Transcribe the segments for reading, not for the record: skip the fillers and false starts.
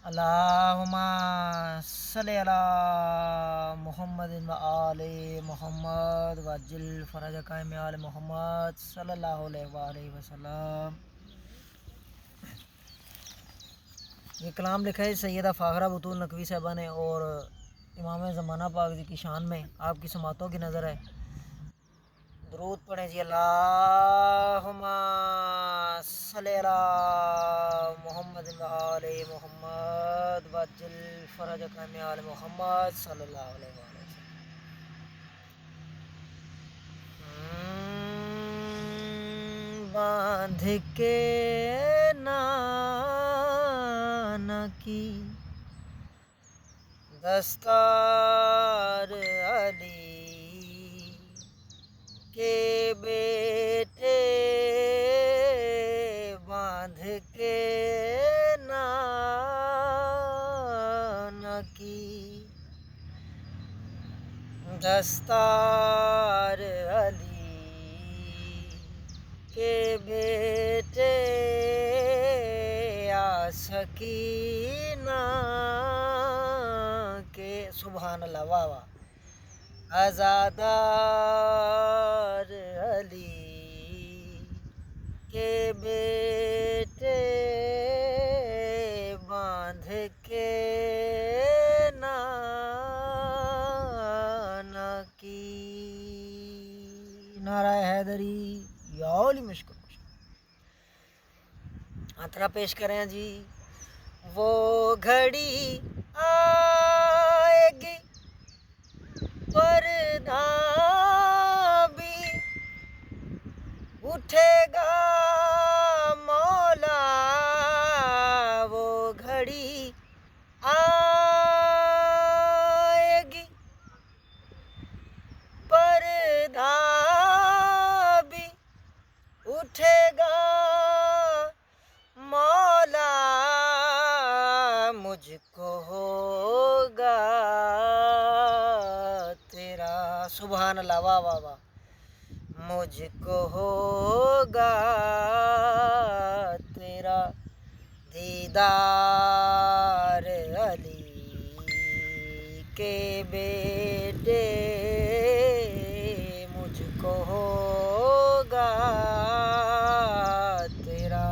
अल्लाहुम्मा सल्लि अला मुहम्मदिन व आले मुहम्मद वज्जिल फरजक में आले मुहम्मद सल्लल्लाहु अलैहि वसल्लम। ये कलाम लिखा है सैयदा फ़ाखरा बतूल नकवी साहबा ने और इमाम ज़माना पाक जी की शान में आपकी समातों की नज़र है। दरूद पढ़ें जी। अल्लाहुम्मा सल्लि अला मुहम्मदिन व आले मुहम्मद वज्जिल फरजक में आले मुहम्मद सल्लल्लाहु अलैहि वसल्लम। बांध के नाना की दस्तार अली के बेटे बांध के नाना की दस्तार अली के बेटे आ सकीना के सुभान अल्लाह वाह वाह आज़ादार अली के बेटे बांध के नाना की। नाराए हैदरी याली मुश्किल आतरा पेश करें जी। वो घड़ी आएगी पर्दा भी उठेगा मौला। वो घड़ी आएगी पर्दा भी उठेगा मौला। मुझको होगा तेरा सुभान अल्लाह वाह वाह वाह मुझको होगा तेरा दीदार अली के बेटे। मुझको होगा तेरा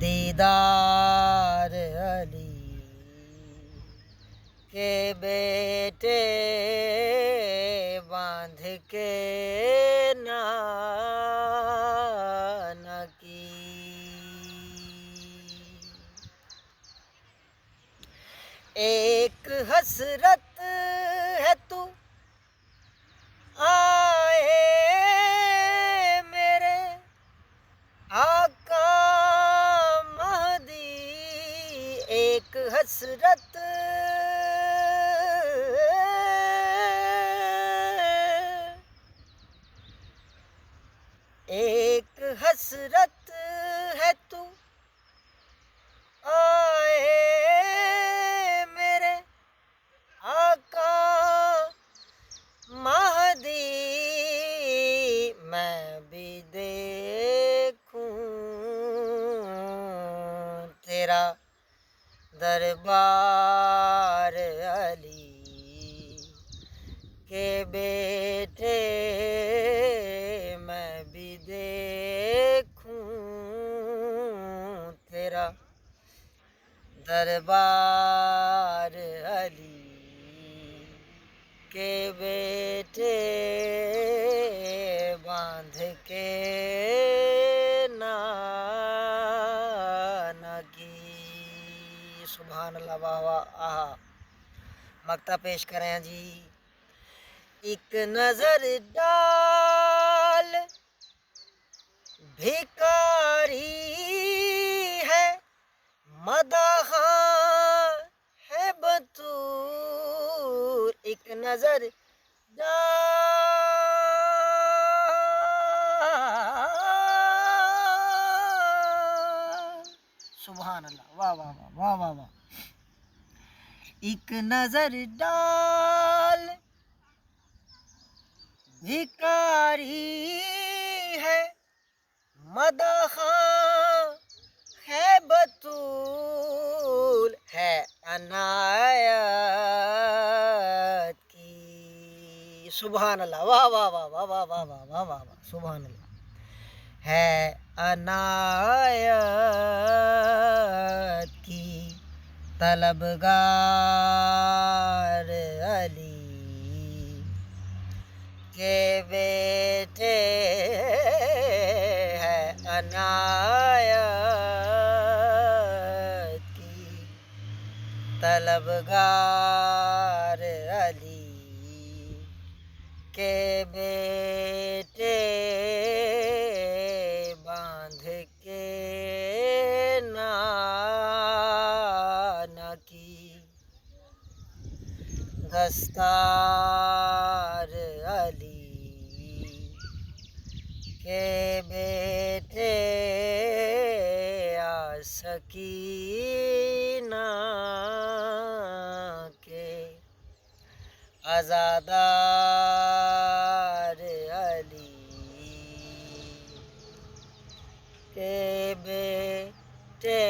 दीदार अली के बेटे बांध के नाना की। एक हसरत है तू आए मेरे आका महदी। एक हसरत एक हसरत है तू आए मेरे आका महदी। मैं भी देखूं तेरा दरबार अली के बेटे। मैं भी देखूं तेरा दरबार अली के बेटे बांध के नाना की। सुभान अल्लाह वाह वाह आहा मक्ता पेश करें जी। एक नजर डाल भिकारी है मदहा है बतूर। एक नजर डाल सुभान अल्लाह वाह वाह वाह वाह वाह वाह। एक नजर डाल भिकारी है मदहा है बतूर। सुभान अल्लाह, वाह वाह वाह वाह वाह वाह वाह वाह वाह वाह, सुभान अल्लाह। है अनायत की तलबगार अली के बेटे है अनायत की तलबगार अली के बेटे बांध के नाना की दस्तार अली के बेटे आसकीना के आज़ादार अली के बेटे